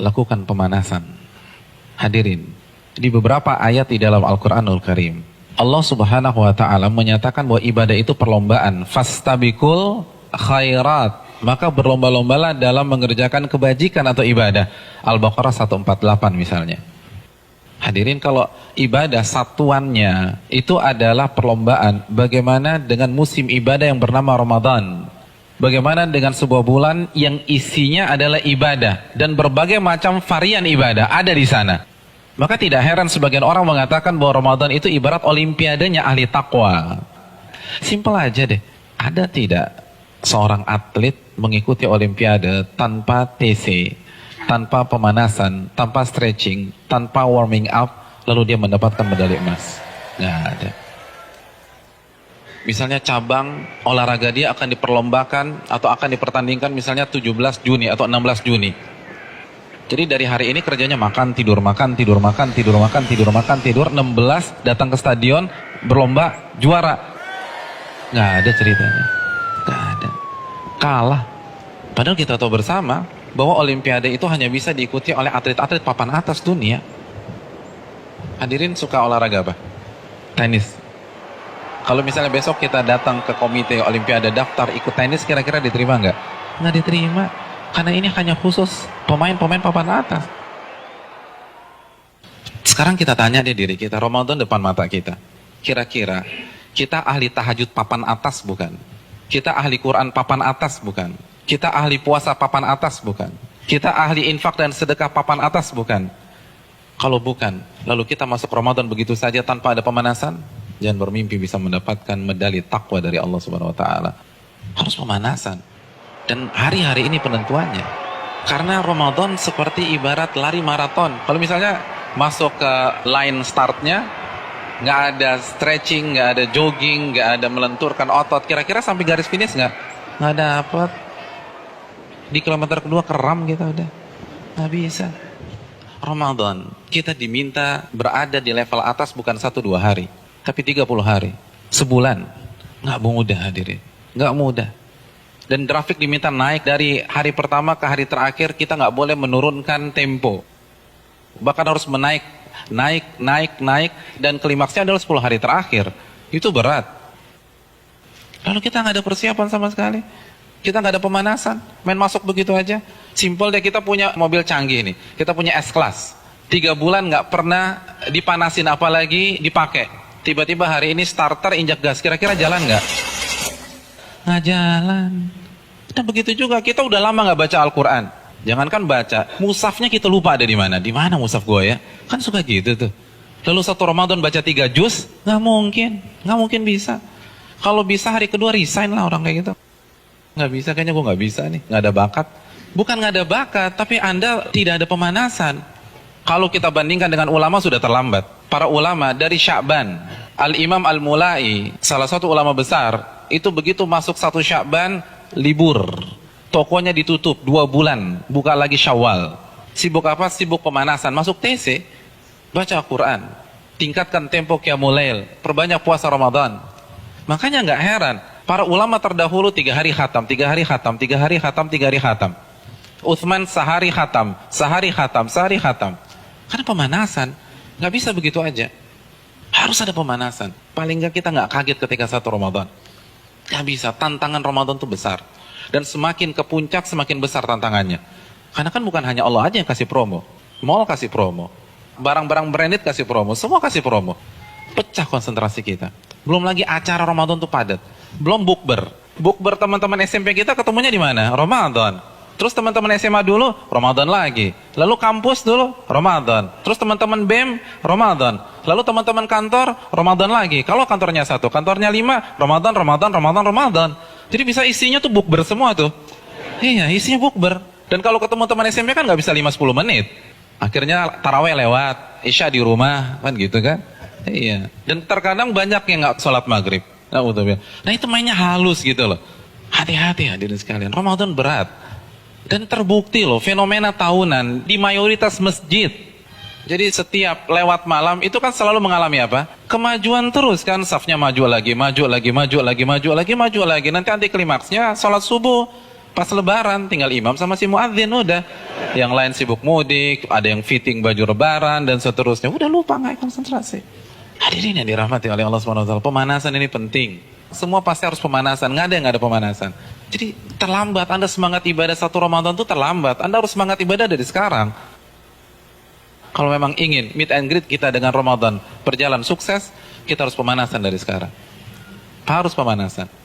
lakukan pemanasan. Hadirin, di beberapa ayat di dalam Al-Quranul Karim, Allah Subhanahu wa ta'ala menyatakan bahwa ibadah itu perlombaan. Fastabikul khairat, maka berlomba-lombalah dalam mengerjakan kebajikan atau ibadah. Al-Baqarah 148 misalnya. Hadirin, kalau ibadah satuannya itu adalah perlombaan, bagaimana dengan musim ibadah yang bernama Ramadan? Bagaimana dengan sebuah bulan yang isinya adalah ibadah dan berbagai macam varian ibadah ada di sana? Maka tidak heran sebagian orang mengatakan bahwa Ramadan itu ibarat olimpiadanya ahli takwa. Simpel aja deh. Ada tidak seorang atlet mengikuti olimpiade tanpa TC, tanpa pemanasan, tanpa stretching, tanpa warming up, lalu dia mendapatkan medali emas? Nggak ada. Misalnya cabang olahraga dia akan diperlombakan atau akan dipertandingkan misalnya 17 Juni atau 16 Juni. Jadi dari hari ini kerjanya makan, tidur, makan, tidur, makan, tidur, makan, tidur, makan, tidur. 16 datang ke stadion, berlomba, juara. Nggak ada ceritanya. Nggak ada. Kalah. Padahal kita tahu bersama bahwa olimpiade itu hanya bisa diikuti oleh atlet-atlet papan atas dunia. Hadirin suka olahraga apa? Tenis. Kalau misalnya besok kita datang ke komite olimpiade daftar ikut tenis, kira-kira diterima nggak? Nggak diterima. Karena ini hanya khusus pemain-pemain papan atas. Sekarang kita tanya deh diri kita, Ramadan depan mata kita. Kira-kira kita ahli tahajud papan atas bukan? Kita ahli Quran papan atas bukan? Kita ahli puasa papan atas bukan? Kita ahli infak dan sedekah papan atas bukan? Kalau bukan, lalu kita masuk Ramadan begitu saja tanpa ada pemanasan? Jangan bermimpi bisa mendapatkan medali takwa dari Allah Subhanahu wa taala. Harus pemanasan. Dan hari-hari ini penentuannya. Karena Ramadan seperti ibarat lari maraton. Kalau misalnya masuk ke line startnya, nggak ada stretching, nggak ada jogging, nggak ada melenturkan otot, kira-kira sampai garis finish nggak dapat. Di kilometer kedua keram kita udah, nggak bisa. Ramadan kita diminta berada di level atas bukan 1-2 hari, tapi 30 hari, sebulan. Nggak mudah hadirin, nggak mudah. Dan grafik diminta naik dari hari pertama ke hari terakhir, kita nggak boleh menurunkan tempo. Bahkan harus naik, dan klimaksnya adalah 10 hari terakhir. Itu berat. Lalu kita nggak ada persiapan sama sekali. Kita nggak ada pemanasan, main masuk begitu aja. Simpel deh, kita punya mobil canggih nih, kita punya S-Class. 3 bulan nggak pernah dipanasin apalagi dipakai. Tiba-tiba hari ini starter injak gas, kira-kira jalan nggak? Nggak jalan. Nah begitu juga, kita udah lama nggak baca Al-Quran. Jangankan baca, mushafnya kita lupa ada di mana. Di mana mushaf gue ya? Kan suka gitu tuh. Lalu satu Ramadan baca 3 juz, nggak mungkin bisa. Kalau bisa hari kedua resign lah orang kayak gitu. Nggak bisa, kayaknya gue nggak bisa nih, nggak ada bakat. Bukan nggak ada bakat, tapi Anda tidak ada pemanasan. Kalau kita bandingkan dengan ulama sudah terlambat. Para ulama dari Sya'ban, Al-Imam Al-Mulai, salah satu ulama besar, itu begitu masuk 1 Sya'ban, libur. Tokonya ditutup 2 bulan, buka lagi Syawal. Sibuk apa? Sibuk pemanasan. Masuk TC, baca Quran, tingkatkan tempo Qiyamul Lail, perbanyak puasa Ramadan. Makanya nggak heran, para ulama terdahulu 3 hari khatam, 3 hari khatam, 3 hari khatam, 3 hari khatam. Utsman sehari khatam, sehari khatam, sehari khatam. Karena pemanasan, nggak bisa begitu aja. Harus ada pemanasan. Paling nggak kita nggak kaget ketika 1 Ramadan. Nggak bisa, tantangan Ramadan itu besar. Dan semakin ke puncak, semakin besar tantangannya. Karena kan bukan hanya Allah aja yang kasih promo. Mall kasih promo. Barang-barang branded kasih promo. Semua kasih promo. Pecah konsentrasi kita. Belum lagi acara Ramadan itu padat. Belum bukber. Bukber teman-teman SMP kita ketemunya di mana? Ramadan. Terus teman-teman SMA dulu, Ramadan lagi. Lalu kampus dulu, Ramadan. Terus teman-teman BEM, Ramadan. Lalu teman-teman kantor, Ramadan lagi. Kalau kantornya 1, kantornya 5, Ramadan. Jadi bisa isinya tuh bukber semua tuh. Iya, isinya bukber. Dan kalau ketemu teman SMP kan nggak bisa 5-10 menit. Akhirnya taraweh lewat, isya di rumah, kan gitu kan. Iya. Dan terkadang banyak yang nggak sholat maghrib. Nah itu mainnya halus gitu loh. Hati-hati hadirin sekalian, Ramadan berat. Dan terbukti loh, fenomena tahunan di mayoritas masjid. Jadi setiap lewat malam itu kan selalu mengalami apa? Kemajuan terus kan, safnya maju lagi. Nanti anti klimaksnya sholat subuh. Pas lebaran tinggal imam sama si muadzin udah. Yang lain sibuk mudik, ada yang fitting baju lebaran dan seterusnya. Udah lupa, nggak konsentrasi. Hadirin yang dirahmati oleh Allah SWT, pemanasan ini penting. Semua pasti harus pemanasan, nggak ada yang nggak ada pemanasan. Jadi terlambat, Anda semangat ibadah satu Ramadan itu terlambat. Anda harus semangat ibadah dari sekarang. Kalau memang ingin meet and greet kita dengan Ramadan berjalan sukses, kita harus pemanasan dari sekarang. Harus pemanasan.